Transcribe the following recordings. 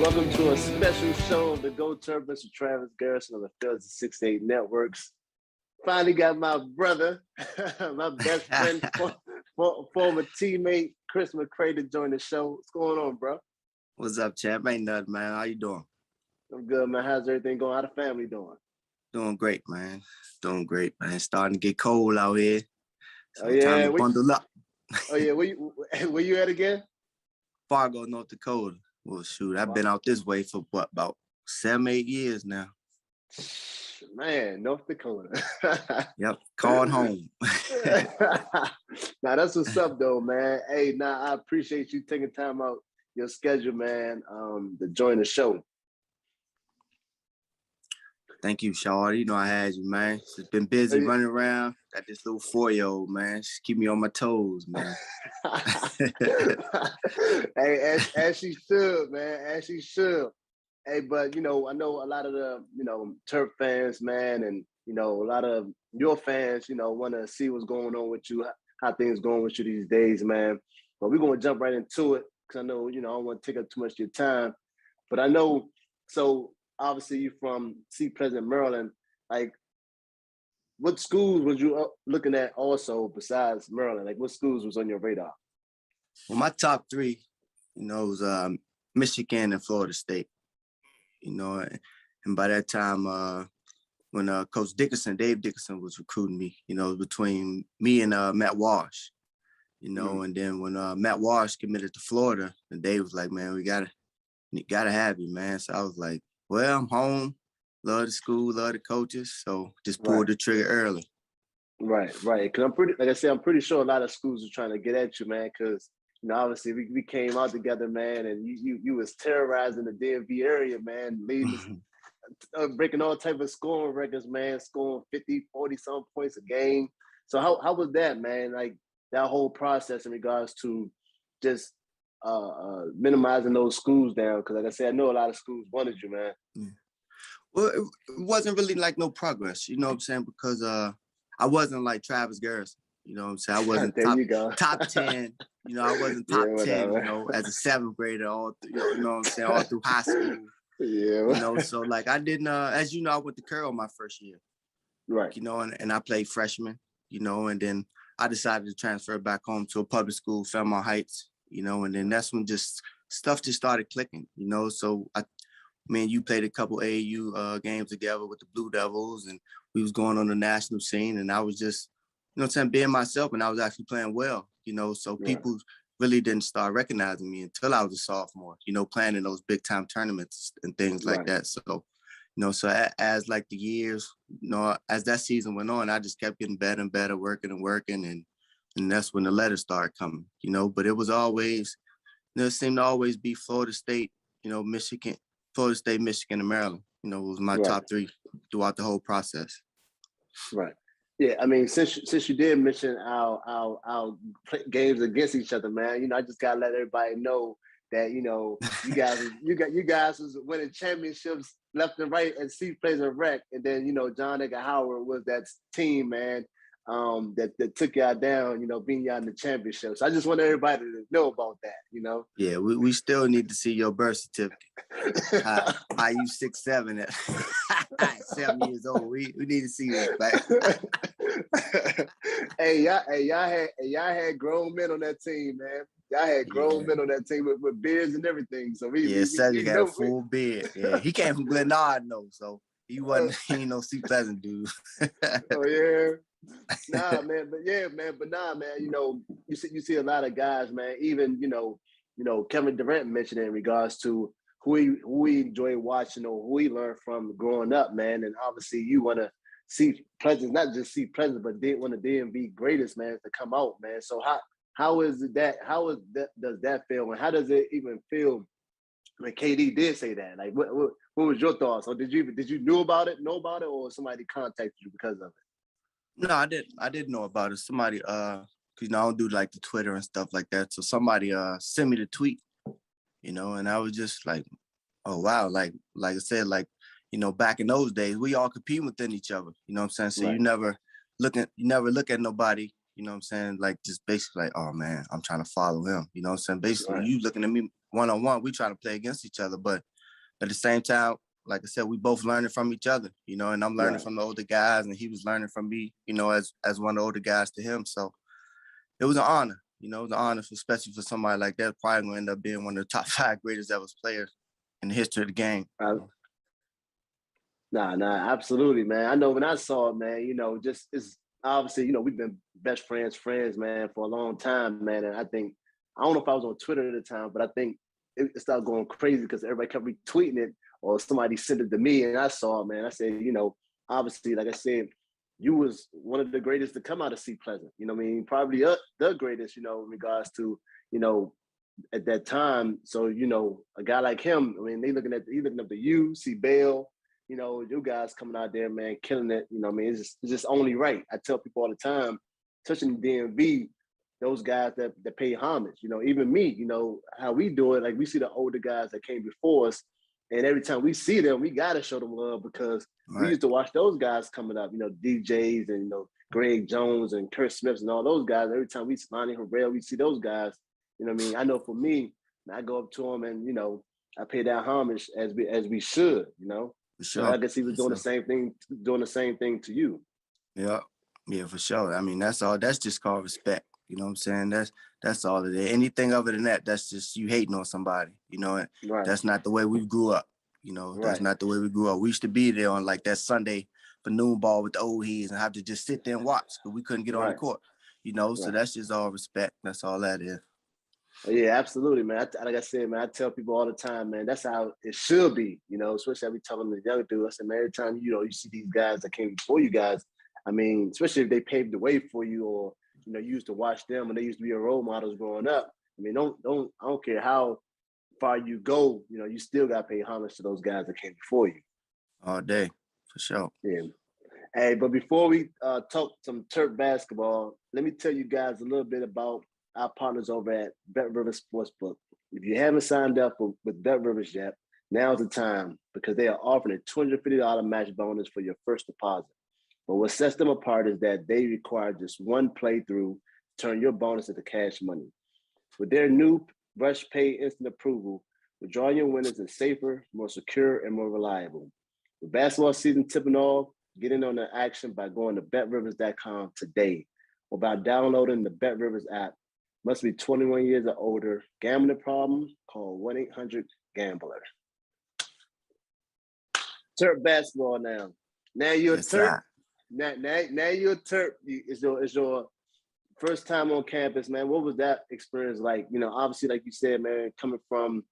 Welcome to a special show of the Go Terrapins with Travis Garrison on the Fields of 6-8 Networks. Finally got my brother, my best friend, former teammate, Chris McCray to join the show. What's going on, bro? What's up, champ? Ain't nothing, man. How you doing? I'm good, man. How's everything going? How the family doing? Doing great, man. Doing great, man. Starting to get cold out here. So yeah. time to bundle up. Yeah. Where you at again? Fargo, North Dakota. Well, shoot, I've been out this way for about 7-8 years now. Man, North Dakota. Yep, called home. Now that's what's up, though, man. Hey, I appreciate you taking time out your schedule, man, to join the show. Thank you, Shaw. You know I had you, man. Just been busy running around. Got this little 4-year-old, man. Just keep me on my toes, man. Hey, as she should, man. As she should. Hey, but, I know a lot of the, Terp fans, man, and, a lot of your fans, want to see what's going on with you, how things going with you these days, man. But we're going to jump right into it because I know, I don't want to take up too much of your time. But I know, so obviously you're from Seat Pleasant, Maryland. Like, what schools was you looking at also besides Maryland? Like, what schools was on your radar? Well, my top three, was Michigan and Florida State. And by that time, when Coach Dave Dickerson was recruiting me, between me and Matt Walsh, and then when Matt Walsh committed to Florida, and Dave was like, man, we gotta have you, man. So I was like, well, I'm home, love the school, love the coaches, so just pulled the trigger early. Right. Because I'm pretty sure a lot of schools are trying to get at you, man, because obviously we came out together, man, and you was terrorizing the DMV area, man, leading, breaking all type of scoring records, man, scoring 50, 40 some points a game. So how was that, man? Like that whole process in regards to just minimizing those schools down? Because like I said, I know a lot of schools wanted you, man. Yeah. Well, it wasn't really like no progress, you know what I'm saying? Because I wasn't like Travis Garrison. You know what I'm saying? I wasn't top 10. I wasn't top 10, as a 7th grader, all through, what I'm saying, all through high school. Yeah. So like I didn't, as I went to Curl my first year. Right. And I played freshman, and then I decided to transfer back home to a public school, Fairmont Heights, and then that's when stuff just started clicking, So you played a couple AAU games together with the Blue Devils, and we was going on the national scene, and I was just, being myself, and I was actually playing well, so people really didn't start recognizing me until I was a sophomore, playing in those big time tournaments and things like that. So, so as like the years, as that season went on, I just kept getting better and better, working, and that's when the letters started coming, but it was always, it seemed to always be Florida State, Michigan, Florida State, Michigan, and Maryland, was my top three throughout the whole process. Right. Yeah, I mean, since you did mention our games against each other, man, I just gotta let everybody know that you guys was winning championships left and right at Seat Pleasant Rec, and then John Edgar Howard was that team, man, that took y'all down, beating y'all in the championship. So I just want everybody to know about that, Yeah, we still need to see your birth certificate. How you 6'7" at 7 years old? We need to see that, man. Hey, y'all had grown men on that team, man. Y'all had grown men on that team with beards and everything. So Cedric had a full beard. Yeah, he came from Glenard, though, so he wasn't Seat Pleasant dude. Oh yeah. Nah, man, you see a lot of guys, man. Even Kevin Durant mentioned it in regards to who we enjoy watching or who we learned from growing up, man. And obviously, you want to see Pleasant, not just see Pleasant, but one of the DMV greatest, man, to come out, man. So how is that? Does that feel? And how does it even feel when KD did say that? Like, what was your thoughts? Or did you know about it, or somebody contacted you because of it? No, I didn't know about it. Somebody, because I don't do like the Twitter and stuff like that. So somebody sent me the tweet, and I was just like, oh wow, like I said, like, back in those days, we all competing within each other. You know what I'm saying? So you never look at nobody. You know what I'm saying? Like just basically like, oh man, I'm trying to follow him. You know what I'm saying? Basically, you looking at me one-on-one, we try to play against each other. But at the same time, like I said, we both learning from each other, you know, and I'm learning from the older guys, and he was learning from me, you know, as one of the older guys to him. So it was an honor, you know, it was an honor, especially for somebody like that, probably going to end up being one of the top 5 greatest ever players in the history of the game. Nah, absolutely, man. I know when I saw it, man, you know, just it's obviously, you know, we've been best friends, man, for a long time, man. And I don't know if I was on Twitter at the time, but I think it started going crazy because everybody kept retweeting it or somebody sent it to me. And I saw it, man. I said, you know, obviously, like I said, you was one of the greatest to come out of Sea Pleasant. You know what I mean? Probably the greatest, you know, in regards to, you know, at that time. So, you know, a guy like him, I mean, he looking up to you, see Bale, you know, you guys coming out there, man, killing it. You know what I mean? It's just only right. I tell people all the time, touching the DMV, those guys that pay homage, you know, even me, you know, how we do it, like we see the older guys that came before us, and every time we see them, we got to show them love because we used to watch those guys coming up, you know, DJs and, you know, Greg Jones and Kurt Smiths and all those guys. Every time we Lonnie Harrell, we see those guys, you know what I mean? I know for me, I go up to them and, you know, I pay that homage as we should, you know? For sure. So I guess he was doing the same thing to you. Yeah, for sure. I mean, that's just called respect. You know what I'm saying? That's all it is. Anything other than that, that's just you hating on somebody, you know, and that's not the way we grew up. You know, that's not the way we grew up. We used to be there on like that Sunday for noon ball with the old heads and have to just sit there and watch because we couldn't get on the court, you know, so that's just all respect. That's all that is. Yeah, absolutely, man. Like I said, man, I tell people all the time, man, that's how it should be, you know, especially I be telling the young dude, I said, man, every time, you know, you see these guys that came before you guys, I mean, especially if they paved the way for you or, you know, you used to watch them and they used to be your role models growing up. I mean, I don't care how far you go, you know, you still got to pay homage to those guys that came before you. All day, for sure. Yeah. Hey, but before we talk some Terp basketball, let me tell you guys a little bit about our partners over at BetRivers Sportsbook. If you haven't signed up with BetRivers yet, now's the time because they are offering a $250 match bonus for your first deposit. But what sets them apart is that they require just one playthrough to turn your bonus into cash money. With their new Rush Pay Instant Approval, withdrawing your winners is safer, more secure, and more reliable. With basketball season tipping off, get in on the action by going to betrivers.com today or by downloading the BetRivers app. Must be 21 years or older. Gambling problem? Call 1-800-GAMBLER. Terp basketball now. Now you're a Terp. Now you're a Terp. It's your first time on campus, man. What was that experience like? You know, obviously, like you said, man, coming from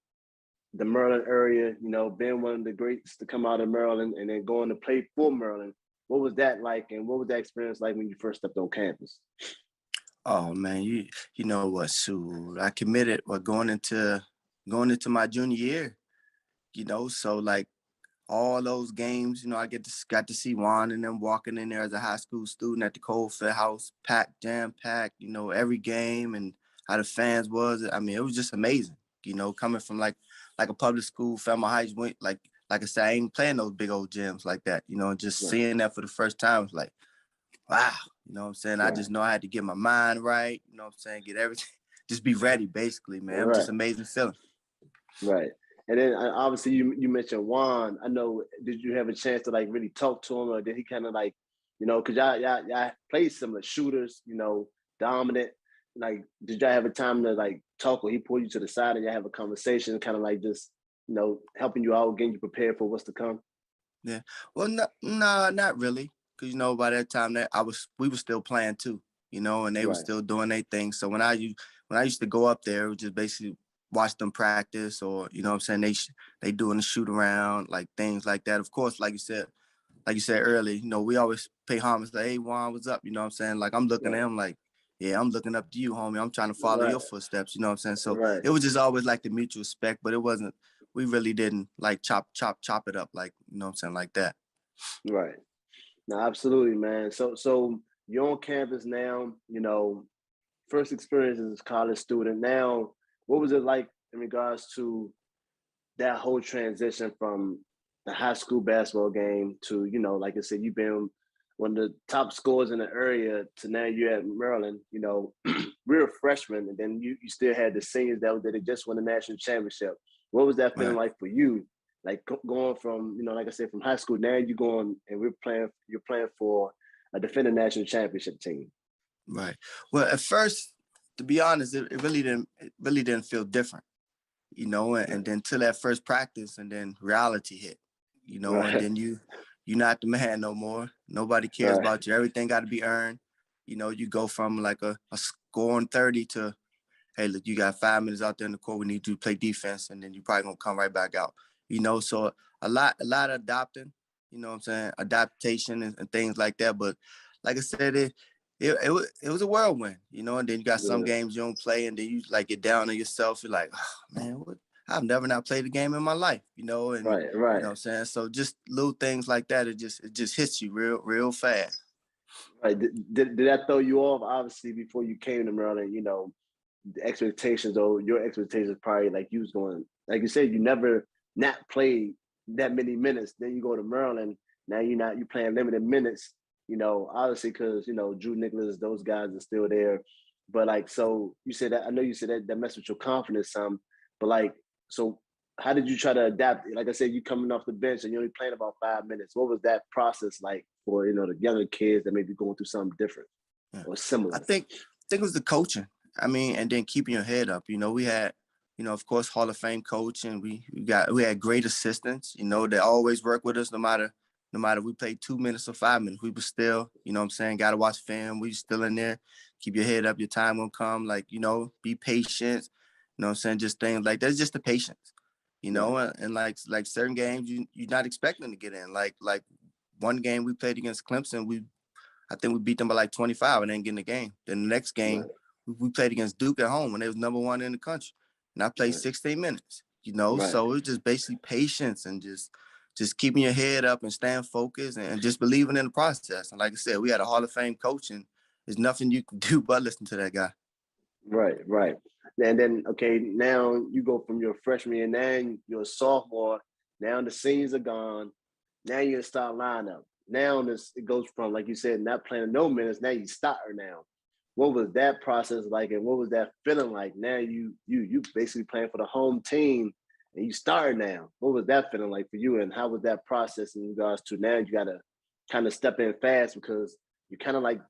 the Maryland area, you know, being one of the greats to come out of Maryland and then going to play for Maryland. What was that like? And what was that experience like when you first stepped on campus? Oh man, you know what, shoot, I committed going into my junior year, you know, so like all those games, you know, I got to see Juan and them walking in there as a high school student at the Coldfield House, jam packed, you know, every game and how the fans was. I mean, it was just amazing, you know, coming from like a public school, Fairmont Heights, went like I said, I ain't playing those big old gyms like that, you know, and just seeing that for the first time was like, wow, you know what I'm saying? I just know I had to get my mind right, you know what I'm saying? Get everything, just be ready, basically, man. It was just amazing feeling. Right. And then obviously you mentioned Juan. I know, did you have a chance to like really talk to him, or did he kind of like, you know, because y'all played similar shooters, you know, dominant. Like, did y'all have a time to like talk, or he pulled you to the side and y'all have a conversation, kind of like just, you know, helping you out, getting you prepared for what's to come? Yeah. Well, no, not really. Because, you know, by that time that we were still playing too, you know, and they were still doing their thing. So when I used to go up there, it was just basically watch them practice, or, you know what I'm saying, they doing the shoot around, like things like that. Of course, like you said earlier, you know, we always pay homage, like, hey, Juan, what's up? You know what I'm saying? Like, I'm looking at him like, yeah, I'm looking up to you, homie. I'm trying to follow your footsteps, you know what I'm saying? So it was just always like the mutual respect, but it wasn't, we really didn't like chop it up, like, you know what I'm saying, like that. Right. No, absolutely, man. So you're on campus now, you know, first experience as a college student. Now, what was it like in regards to that whole transition from the high school basketball game to, you know, like I said, you've been one of the top scorers in the area to now you're at Maryland, you know, we're a freshman, and then you still had the seniors that had just won the national championship. What was that feeling Right. like for you? Like going from, you know, like I said, from high school, now you're going and you're playing for a defending national championship team. Right. Well, at first, to be honest, it really didn't feel different, you know, and then till that first practice, and then reality hit, you know, and then you're not the man no more. Nobody cares about you. Everything got to be earned. You know, you go from like a scoring 30 to, hey, look, you got 5 minutes out there in the court. We need you to play defense, and then you probably gonna come right back out. You know, so a lot of adopting, you know what I'm saying, adaptation and things like that. But like I said, it was a whirlwind, you know, and then you got some games you don't play, and then you like get down on yourself. You're like, oh, man, what? I've never not played a game in my life, you know, and right. you know what I'm saying. So just little things like that, it just hits you real fast. Right. Did that throw you off? Obviously, before you came to Maryland, you know, the expectations, or your expectations, probably like you was going, like you said, you never not played that many minutes. Then you go to Maryland. Now you're playing limited minutes. You know, obviously because you know Drew Nicholas, those guys are still there. But like, so you said that, I know you said that messed with your confidence some. But like, so how did you try to adapt? Like I said, you coming off the bench and you're only playing about 5 minutes. What was that process like for, you know, the younger kids that may be going through something different or similar? I think it was the coaching. I mean, and then keeping your head up. You know, we had, you know, of course, Hall of Fame coach, and we had great assistants. You know, they always work with us no matter we played 2 minutes or 5 minutes. We were still, you know what I'm saying, got to watch film. We still in there. Keep your head up. Your time will come. Like, you know, be patient. You know what I'm saying? Just things like that's just the patience. You know, and like certain games you're not expecting to get in. Like one game we played against Clemson, I think we beat them by like 25 and didn't get in the game. Then the next game, we played against Duke at home when they was #1 in the country. And I played 16 minutes, you know? So it's just basically patience and just keeping your head up and staying focused and just believing in the process. And like I said, we had a Hall of Fame coach, and there's nothing you can do but listen to that guy. Right. And then, okay, now you go from your freshman year, now you're a sophomore. Now the seniors are gone. Now you're a start lineup. Now it goes from, like you said, not playing no minutes. Now you starter now. What was that process like, and what was that feeling like? Now you basically playing for the home team, and you start now. What was that feeling like for you, and how was that process in regards to now you got to kind of step in fast because you're kind of like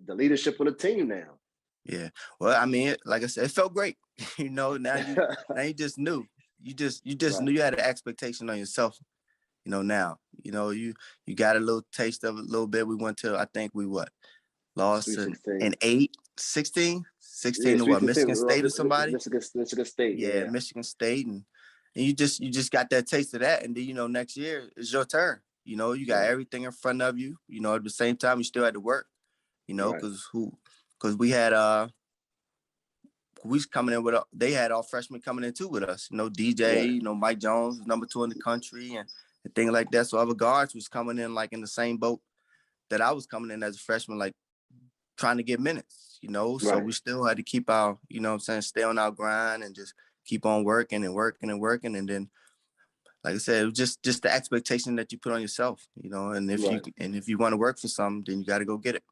the leadership of the team now? Yeah. Well, I mean, like I said, it felt great. You know, now you just knew. You just knew you had an expectation on yourself. You know, now, you know, you got a little taste of it a little bit. We went to, I think we lost in 16 to what, Michigan State or somebody? Michigan State, yeah. Michigan State. And you just got that taste of that. And then, you know, next year it's your turn. You know, you got everything in front of you. You know, at the same time, you still had to work, you know, because we had, we was coming in they had all freshmen coming in too with us. You know, DJ, you know, Mike Jones was #2 in the country and things like that. So other guards was coming in like in the same boat that I was coming in as a freshman, like trying to get minutes, you know. So we still had to keep our, you know what I'm saying, stay on our grind and just keep on working. And then, like I said, it was just the expectation that you put on yourself, you know, and if you want to work for something, then you got to go get it.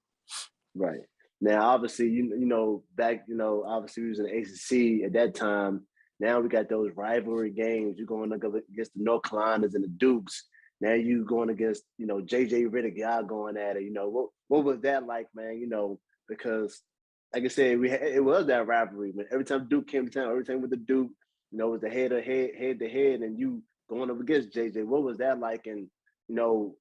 Right. Now, obviously, you know, back, you know, obviously we was in the ACC at that time. Now we got those rivalry games. You're going against the North Carolinas and the Dukes. Now you going against, you know, JJ Redick, y'all going at it. You know, what was that like, man? You know, because like I said, it was that rivalry. But every time Duke came to town, every time with the Duke, you know, it was the head to head, and you going up against JJ. What was that like? And you know,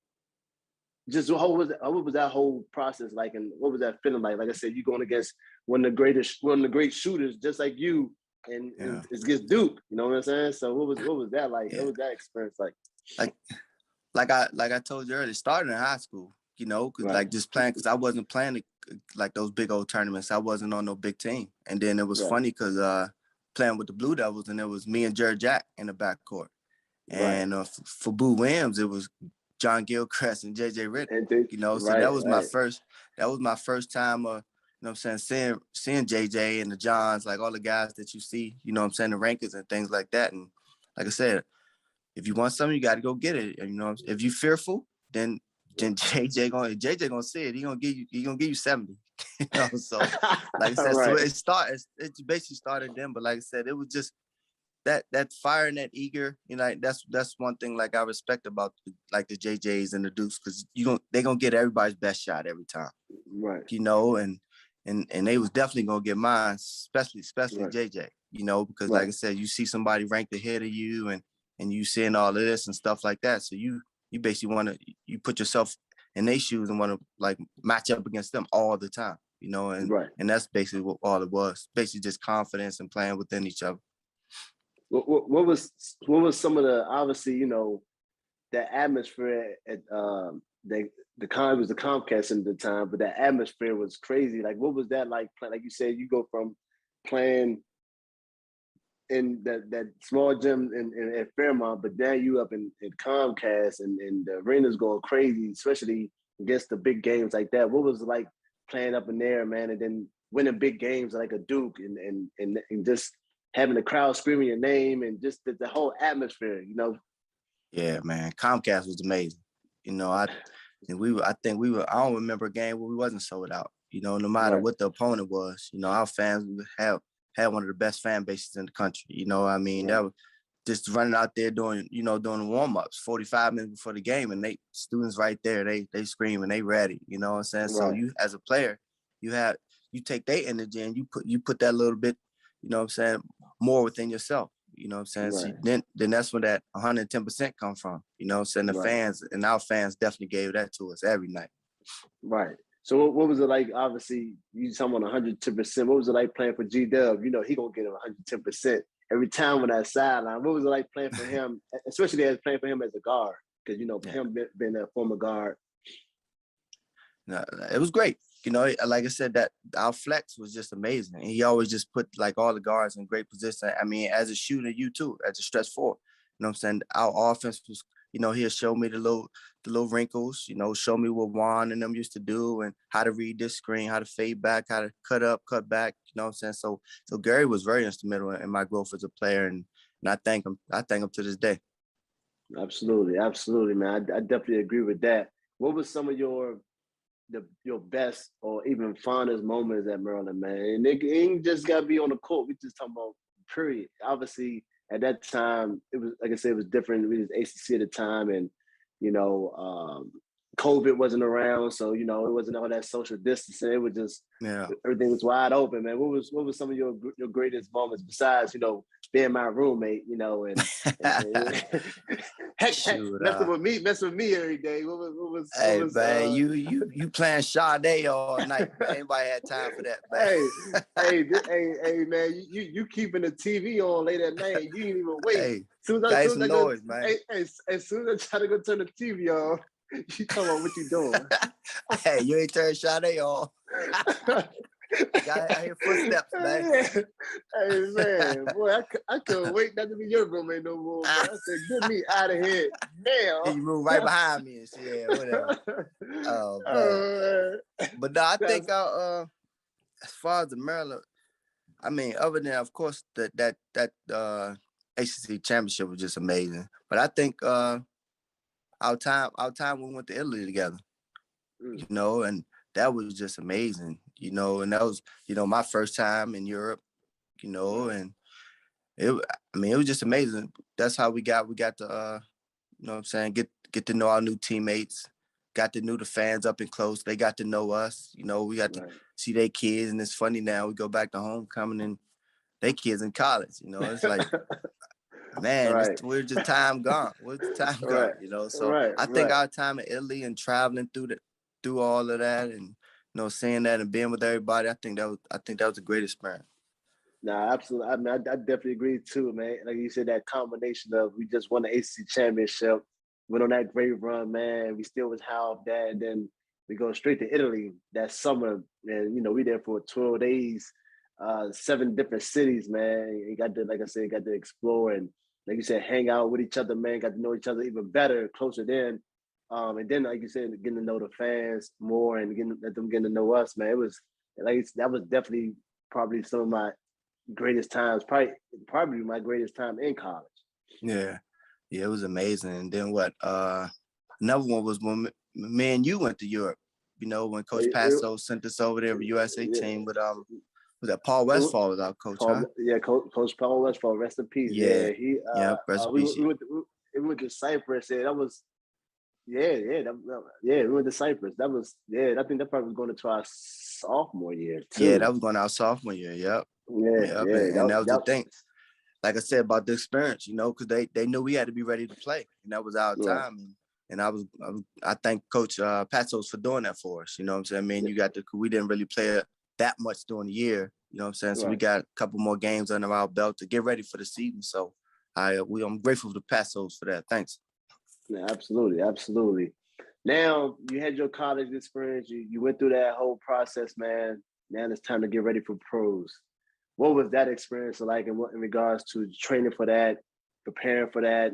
just what was that whole process like, and what was that feeling like? Like I said, you going against one of the great shooters, just like you, and it's against Duke. You know what I'm saying? So what was that like? What was that experience like? Like I told you earlier, starting in high school, you know, cause like just playing, because I wasn't playing like those big old tournaments. I wasn't on no big team, and then it was funny because playing with the Blue Devils, and it was me and Jared Jack in the backcourt, and for Boo Williams, it was John Gilchrist and JJ Redick, you know, so that was my first time, you know what I'm saying, seeing JJ and the Johns, like all the guys that you see, you know what I'm saying, the rankings and things like that. And like I said, if you want something, you got to go get it. And, you know, if you're fearful, then then JJ gonna say it. He gonna give you 70. You know, so like I said, so it basically started then. But like I said, it was just that fire and that eager, you know, like that's one thing like I respect about like the JJs and the Dukes, because they gonna get everybody's best shot every time. Right. You know, and they was definitely gonna get mine, especially right. JJ, you know, because like I said, you see somebody ranked ahead of you and you seeing all of this and stuff like that. So you basically you put yourself in their shoes and want to like match up against them all the time, you know, and that's basically what all it was. Basically just confidence and playing within each other. What was some of the, obviously, you know, the atmosphere at the was the Comcast at the time, but the atmosphere was crazy. Like, what was that like? Like you said, you go from playing in that small gym at Fairmont, but now you up in Comcast and the arena's going crazy, especially against the big games like that. What was it like playing up in there, man, and then winning big games like a Duke and just having the crowd screaming your name and just the whole atmosphere, you know? Yeah, man, Comcast was amazing. You know, I think we were. I don't remember a game where we wasn't sold out. You know, no matter what the opponent was. You know, our fans had one of the best fan bases in the country. You know, I mean, that was just running out there doing warm-ups 45 minutes before the game, and students right there, they screaming, they ready. You know what I'm saying? So you, as a player, you take their energy and you put that little bit, you know what I'm saying, more within yourself. You know what I'm saying? So then that's where that 110% come from. You know what I'm saying? The fans and our fans definitely gave that to us every night. Right. So what was it like? Obviously, you talking about 110%. What was it like playing for G-Dub? You know, he gonna get 110% every time on that sideline. What was it like playing for him, especially as playing for him as a guard? Because, you know, him being a former guard. No, it was great. You know, like I said, that our flex was just amazing. And he always just put like all the guards in great position. I mean, as a shooter, you too, as a stretch four. You know what I'm saying? Our offense was, you know, he'll show me the little wrinkles, you know, show me what Juan and them used to do and how to read this screen, how to fade back, how to cut up, cut back, you know what I'm saying? So Gary was very instrumental in my growth as a player, and I thank him to this day. Absolutely, man. I definitely agree with that. What was some of your best or even fondest moments at Maryland, man? And it ain't just got to be on the court. We just talking about period. Obviously, at that time, it was, like I said, it was different. We was ACC at the time, and, you know, COVID wasn't around, so, you know, it wasn't all that social distancing. It was just, everything was wide open, man. What was some of your greatest moments besides, you know, being my roommate, you know, and messing with me every day? What was Hey, man, you playing Sade all night, man. Anybody had time for that, man? hey, man, you keeping the TV on late at night. You didn't even wait. Hey, as soon as I try to go turn the TV on, you talking about what you doing. Hey, you ain't turn Sade on. Gotta hear footsteps, man. Hey, man, boy, I couldn't wait not to be your roommate no more, man. I said, get me out of here now. You move right behind me and shit, yeah, whatever. Oh, man. But no, I think as far as the Maryland, I mean, other than, of course, that ACC championship was just amazing. But I think our time we went to Italy together, you know, and that was just amazing, you know, and that was, you know, my first time in Europe, you know, and it was just amazing. That's how we got to, you know what I'm saying, get to know our new teammates, got to know the fans up and close. They got to know us, you know, we got to see their kids. And it's funny now, we go back to homecoming and they kids in college, you know, it's like, man, where's the time gone? Where's the time gone? You know, so I think our time in Italy and traveling through all of that and, you know, seeing that and being with everybody, I think that was a great experience. Nah, absolutely. I mean, I definitely agree too, man. Like you said, that combination of we just won the ACC championship, went on that great run, man. We still was high off that, and then we go straight to Italy that summer, and you know we there for 12 days, 7 different cities, man. You got to, like I said, got to explore and, like you said, hang out with each other, man. Got to know each other even better, closer then. And then, like you said, getting to know the fans more and let them get to know us, man. It was that was definitely probably some of my greatest times, probably my greatest time in college. Yeah, it was amazing. And then what? Another one was when me and you went to Europe, when Coach Passo sent us over there with USA team with was that Paul Westphal was our coach, huh? Yeah, Coach Paul Westphal, rest in peace. Yeah, he rest in peace. We went to Cyprus, and that was we went to Cyprus. That was I think that probably was going into our sophomore year too. Yeah, that was going to our sophomore year. Yep. And that was the thing. Like I said about the experience, because they knew we had to be ready to play, and that was our time. And I thank Coach Patsos for doing that for us. You know what I'm saying? I mean, we didn't really play that much during the year. You know what I'm saying? So we got a couple more games under our belt to get ready for the season. So I'm grateful to Patsos for that. Thanks. Yeah, absolutely. Now you had your college experience. You went through that whole process, man. Now it's time to get ready for pros. What was that experience like in regards to training for that, preparing for that,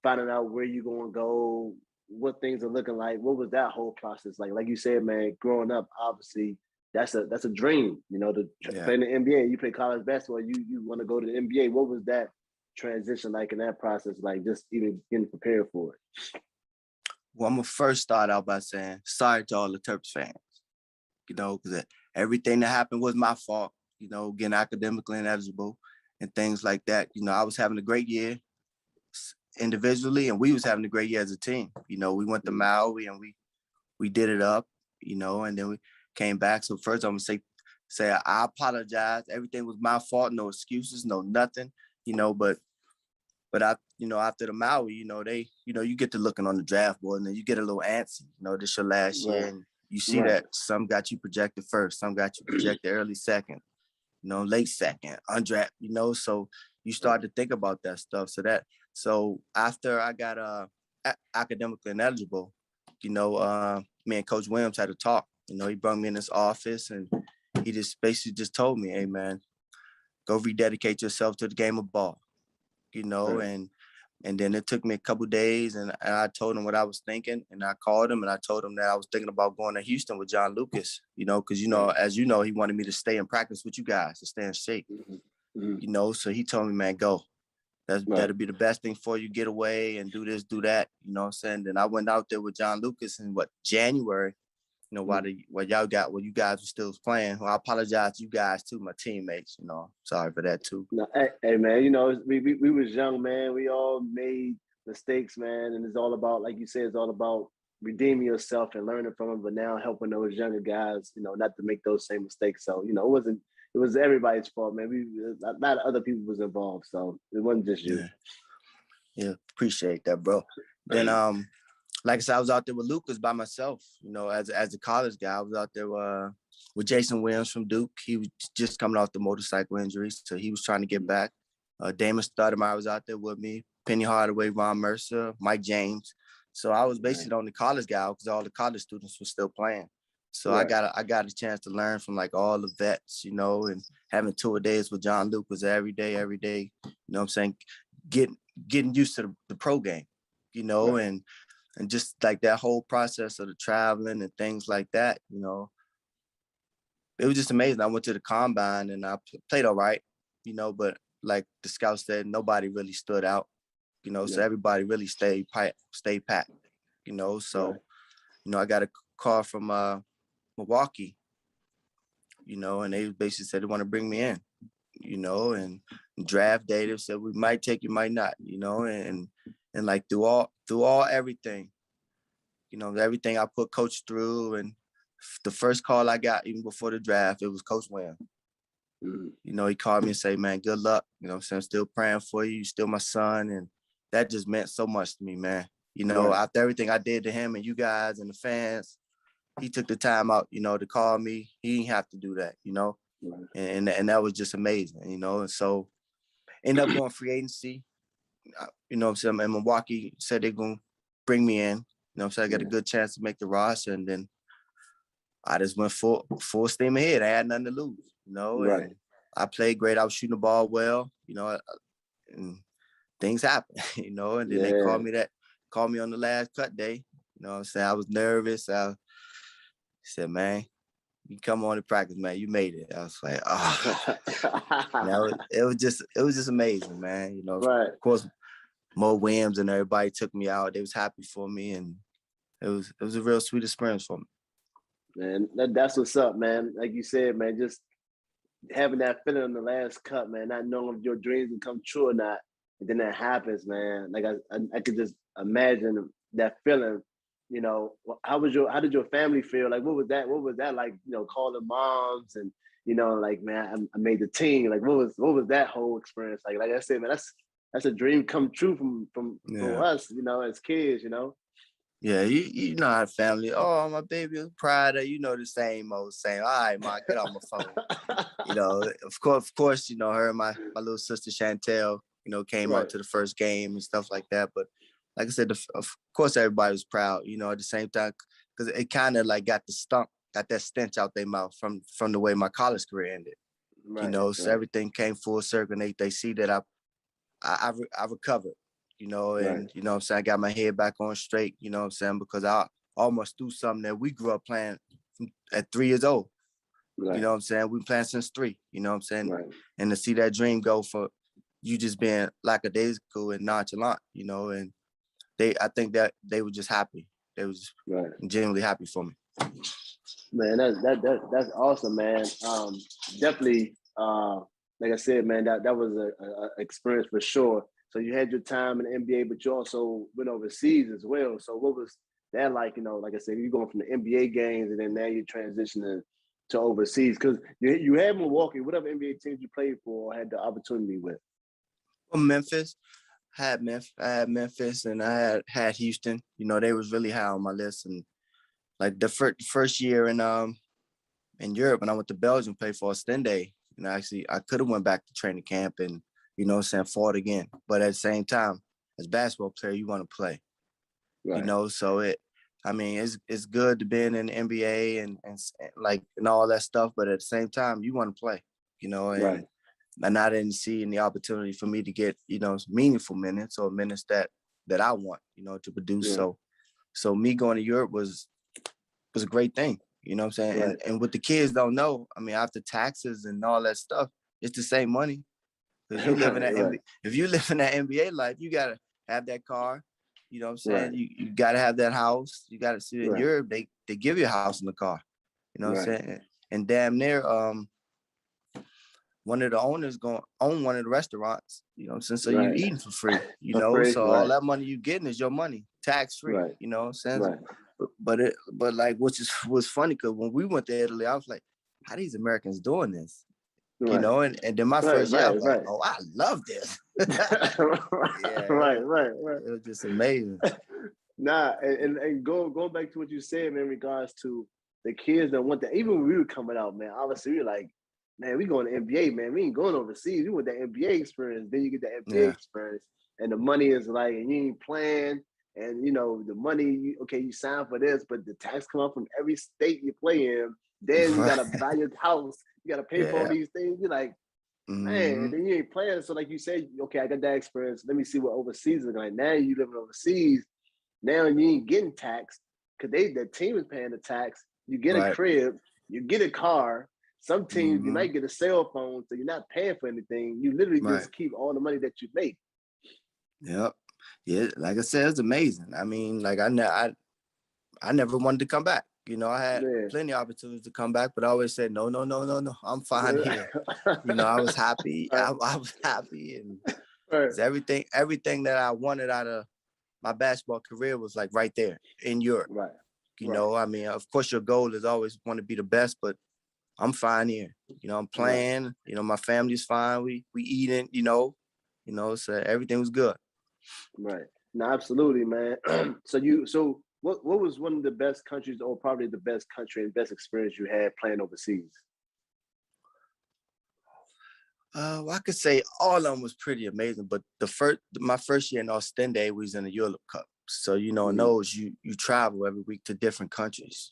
finding out where you're going to go, what things are looking like? What was that whole process like? Like you said, man, growing up, obviously, that's a dream, to play in the NBA. You play college basketball, you want to go to the NBA. What was that transition like in that process, like just even getting prepared for it? Well, I'm going to first start out by saying sorry to all the Terps fans, because everything that happened was my fault. Getting academically ineligible and things like that. I was having a great year individually, and we was having a great year as a team. We went to Maui and we did it up, and then we came back. So first I'm gonna say I apologize. Everything was my fault. No excuses, no nothing. But I, after the Maui, you get to looking on the draft board and then you get a little antsy. This your last year, and you see that some got you projected first, some got you projected early second. Late second, undrafted, so you start to think about that stuff. So after I got academically ineligible, me and Coach Williams had a talk. He brought me in his office and he just basically just told me, hey man, go rededicate yourself to the game of ball, and then it took me a couple of days and I told him what I was thinking, and I called him and I told him that I was thinking about going to Houston with John Lucas, because, as he wanted me to stay and practice with you guys to stay in shape, so he told me, man, go. That'll be the best thing for you. Get away and do this, do that. You know what I'm saying? Then I went out there with John Lucas in January, while you guys were still playing. Well, I apologize to you guys too, my teammates, sorry for that too. No, hey man, we was young, man. We all made mistakes, man. And it's all about, like you said, it's all about redeeming yourself and learning from them, but now helping those younger guys, not to make those same mistakes. So, it was everybody's fault, man. A lot of other people was involved, so it wasn't just you. Yeah, appreciate that, bro. Then, like I said, I was out there with Lucas by myself. As a college guy, I was out there with Jason Williams from Duke. He was just coming off the motorcycle injuries, so he was trying to get back. Damon Stoudemire was out there with me. Penny Hardaway, Ron Mercer, Mike James. So I was basically on the college guy because all the college students were still playing. So I got a chance to learn from like all the vets, and having tour days with John Lucas every day. You know what I'm saying? Getting used to the pro game, and just like that whole process of the traveling and things like that, it was just amazing. I went to the combine and I played all right, but like the scout said, nobody really stood out, so everybody really stayed packed, so, I got a call from Milwaukee, and they basically said they want to bring me in, and draft day, they said we might take you, might not, and like through all everything, everything I put Coach through, and the first call I got even before the draft, it was Coach Williams. He called me and said, man, good luck. I'm still praying for you. You're still my son. And that just meant so much to me, man. After everything I did to him and you guys and the fans, he took the time out, to call me. He didn't have to do that, and that was just amazing, and so ended up going free agency, and Milwaukee said they're going to bring me in, so I got a good chance to make the roster, and then I just went full steam ahead. I had nothing to lose, and I played great. I was shooting the ball well, and things happen, and then they called me on the last cut day, I was nervous. I said, man, you come on to practice, man. You made it. I was like, oh, it was just amazing, man. Of course, Mo Williams and everybody took me out. They was happy for me, and it was a real sweet experience for me. Man, that's what's up, man. Like you said, man, just having that feeling in the last cut, man, not knowing if your dreams will come true or not, and then that happens, man. Like I could just imagine that feeling. You know, how did your family feel? Like, what was that? What was that like? You know, calling moms and like, man, I made the team. Like, what was that whole experience like? Like I said, man, that's a dream come true from us, as kids, Yeah, you know how family. Oh, my baby was proud of the same old same. All right, Ma, get off my phone. Of course, her and my little sister Chantel, came Right. out to the first game and stuff like that. But like I said, of course everybody was proud. At the same time, because it kind of like got that stench out their mouth from the way my college career ended. Right. So everything came full circle. And they see that I recovered. And Right. what I'm saying, I got my head back on straight, what I'm saying, because I almost do something that we grew up playing at 3 years old. Right. What I'm saying? We've been playing since 3, what I'm saying? Right. And to see that dream go for you just being lackadaisical and nonchalant, and I think that they were just happy. They was genuinely happy for me. Man, that's awesome, man. Definitely, like I said, man, that was a experience for sure. So you had your time in the NBA, but you also went overseas as well. So what was that like? Like I said, you're going from the NBA games and then now you're transitioning to overseas because you had Milwaukee. Whatever NBA teams you played for or had the opportunity with? Well, Memphis. I had Memphis and I had Houston. They was really high on my list. And like the first year in Europe, when I went to Belgium, played for Ostende, actually I could have went back to training camp and fought again. But at the same time, as a basketball player, you want to play. Right. So it's good to be in the NBA and all that stuff. But at the same time, you want to play. Right. And I didn't see any opportunity for me to get, meaningful minutes or minutes that I want, to produce. Yeah. So me going to Europe was a great thing, what I'm saying? Right. And what the kids don't know, after taxes and all that stuff, it's the same money. Because you live in that if you live in that NBA life, you gotta have that car, what I'm saying? Right. You gotta have that house. You gotta see in Right. Europe, they give you a house and a car. What I'm saying? And damn near one of the owners gonna own one of the restaurants, what I'm saying? So you eating for free, For free, so all that money you getting is your money, tax free, Right. what I'm saying? Right. But like, which was funny, because when we went to Italy, I was like, how these Americans doing this? Right. And then my first year, I was like, right. oh, I love this. Right. It was just amazing. Nah, and going back to what you said, man, in regards to the kids that want that. Even when we were coming out, man, obviously we were like, man, we going to NBA, man. We ain't going overseas. We want that NBA experience. Then you get that NBA experience, and the money is like, and you ain't playing, and the money. You sign for this, but the tax come up from every state you play in. Then you gotta buy your house. You gotta pay for all these things. You're like, man, then you ain't playing. So like you said, okay, I got that experience. Let me see what overseas is like. Now you living overseas. Now you ain't getting taxed because the team is paying the tax. You get a crib, you get a car. Some teams you might get a cell phone, so you're not paying for anything. You literally just keep all the money that you make. Yep. Yeah, like I said, it's amazing. Like I never wanted to come back. I had plenty of opportunities to come back, but I always said, no. I'm fine here. I was happy. I was happy. And everything that I wanted out of my basketball career was like right there in Europe. Right. Of course your goal is always want to be the best, but I'm fine here. I'm playing, my family's fine. We eating, so everything was good. Right. No, absolutely, man. So what was one of the best countries, or probably the best country and best experience you had playing overseas? I could say all of them was pretty amazing, but my first year in Ostende was in the Europe Cup. So, in those you travel every week to different countries,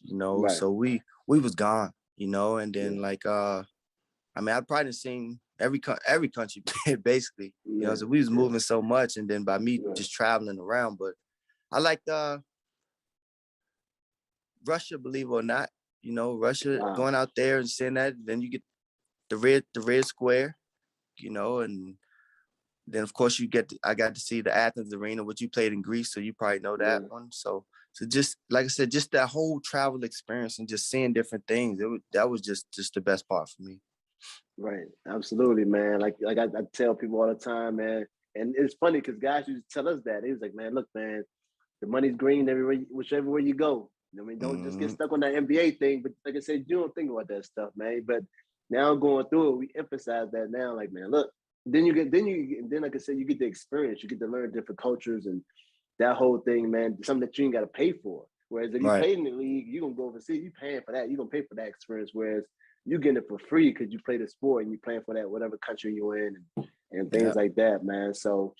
so we was gone, and then I've probably seen every country basically, so we was moving so much, and then by me just traveling around. But I liked Russia, believe it or not, Russia, going out there and seeing that, then you get the red square, and then of course I got to see the Athens Arena, which you played in Greece, so you probably know that one. So So just like I said, just that whole travel experience and just seeing different things, that was just the best part for me. Right. Absolutely, man. Like I tell people all the time, man. And it's funny because guys used to tell us that. He was like, man, look, man, the money's green everywhere, whichever way you go. I mean, don't just get stuck on that NBA thing. But like I said, you don't think about that stuff, man. But now going through it, we emphasize that now. Like, man, look. Then like I said, you get the experience. You get to learn different cultures and that whole thing, man. Something that you ain't got to pay for. Whereas if you Right. pay in the league, you're gonna go overseas. You paying for that. You're gonna pay for that experience. Whereas you getting it for free because you play the sport and you playing for that whatever country you're in and things like that, man. So,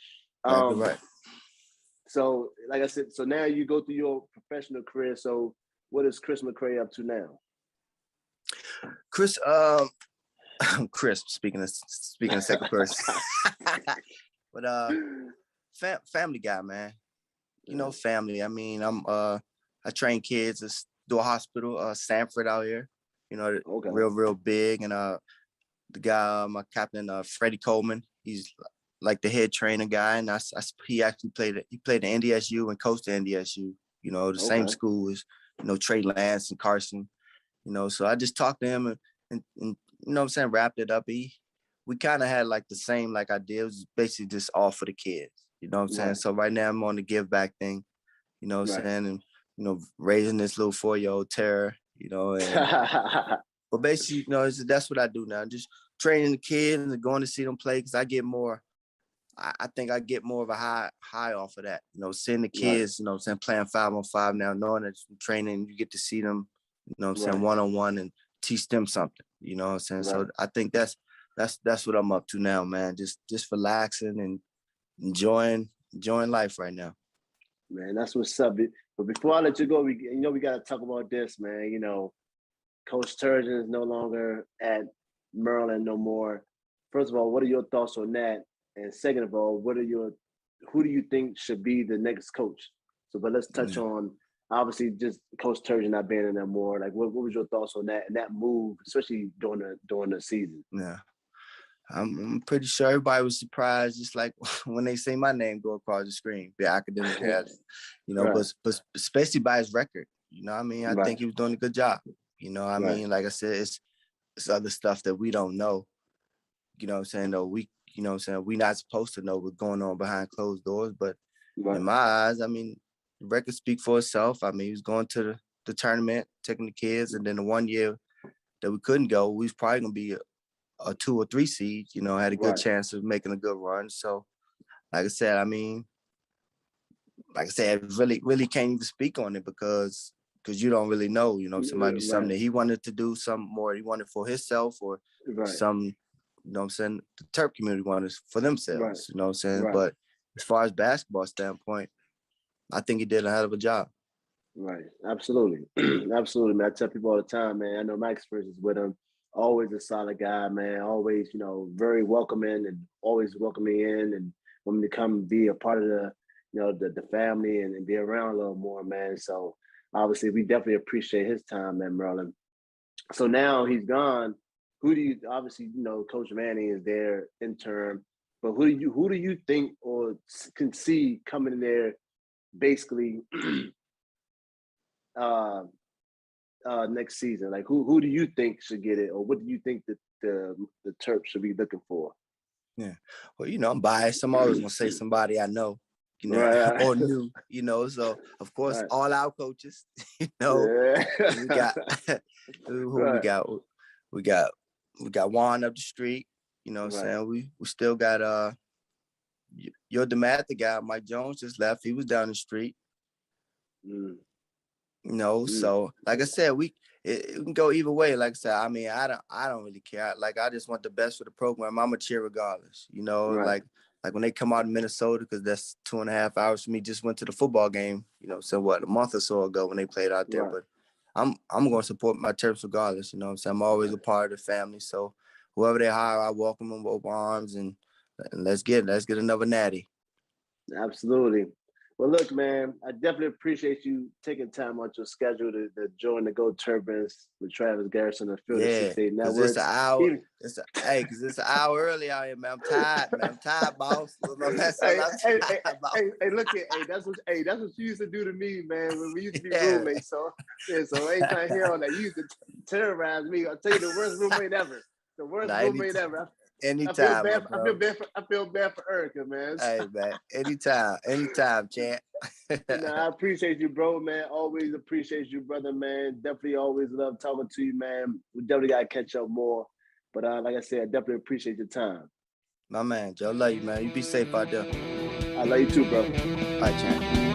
Exactly right. So like I said, so now you go through your professional career. So what is Chris McCray up to now? Chris, Chris, speaking of second person, but family guy, man. You know, family. I mean, I train kids at the hospital, Sanford out here. You know, real big, and the guy, my captain, Freddie Coleman. He's like the head trainer guy, and he actually played at NDSU and coached at NDSU. You know, the same school as Trey Lance and Carson. You know, so I just talked to him and you know what I'm saying, wrapped it up. We kind of had like the same like idea. It was basically just all for the kids. You know what I'm saying? So right now I'm on the give back thing. You know what I'm saying? And raising this little 4-year-old terror. You know, and but basically, that's what I do now. Just training the kids and going to see them play because I get more. I think I get more of a high off of that. Seeing the kids, you know what I'm saying, playing 5-on-5 now, knowing that training, you get to see them, you know what I'm saying, one-on-one and teach them something. You know what I'm saying? So I think that's what I'm up to now, man. Just relaxing and enjoying life right now. Man, that's what's up. But before I let you go, we got to talk about this, man. Coach Turgeon is no longer at Maryland no more. First of all, what are your thoughts on that? And second of all, who do you think should be the next coach? But let's touch on obviously just Coach Turgeon not being in there more. Like, what was your thoughts on that and that move, especially during the season? Yeah. I'm pretty sure everybody was surprised, just like when they see my name go across the screen, the academic head, but especially by his record. I mean, I think he was doing a good job. I mean, like I said, it's other stuff that we don't know. You know what I'm saying? Though we're not supposed to know what's going on behind closed doors. But in my eyes, I mean, the record speaks for itself. I mean, he was going to the tournament, taking the kids, and then the 1 year that we couldn't go, we was probably gonna be a 2 or 3 seed. Had a good chance of making a good run. So, like I said, I mean, really, really can't even speak on it because you don't really know. Somebody something that he wanted to do, something more he wanted for himself, or some. You know what I'm saying? The Terp community wanted for themselves, you know what I'm saying? But as far as basketball standpoint, I think he did a hell of a job. Right. Absolutely. Absolutely, man. I tell people all the time, man, I know my experiences with him. Always a solid guy, man. Always, very welcoming and always welcoming in and want me to come be a part of the family and be around a little more, man. So obviously we definitely appreciate his time at Maryland. So now he's gone. Who do you obviously Coach Manning is there interim, but who do you think or can see coming in there basically next season? Like who do you think should get it, or what do you think that the Terps should be looking for? Yeah, well, I'm biased. I'm always gonna say somebody I know, or new, So of course, all our coaches, we got we got Juan up the street. You know what I'm saying? We still got your DeMath, the guy, Mike Jones just left. He was down the street. So like I said, it can go either way. Like I said, I mean, I don't really care. I just want the best for the program. I'm a cheer regardless. Like when they come out of Minnesota, because that's 2.5 hours for me. Just went to the football game. So a month or so ago when they played out there. But I'm going to support my Terps regardless. You know what I'm saying? I'm always a part of the family. So whoever they hire, I welcome them with open arms and let's get another natty. Absolutely. Well, look, man, I definitely appreciate you taking time out your schedule to join the Go Terrapins with Travis Garrison and Field of Yeah, 68 because it's Network. an hour. Even, Because it's an hour early out here, man. I'm tired, man. I'm tired, boss. With my man, son, hey, I'm tired, boss. look at, that's what you used to do to me, man. When we used to be Yeah, roommates, so ain't trying to hear all that. You used to terrorize me. I'll tell you, the worst roommate ever. The worst nah, roommate ever. anytime, my bro. I feel bad for Erica, man. Hey, man. Anytime, champ. I appreciate you, bro, man. Always appreciate you, brother, man. Definitely always love talking to you, man. We definitely got to catch up more. But like I said, I definitely appreciate your time. My man, Joe. Love you, man. You be safe out there. I love you too, bro. All right, champ.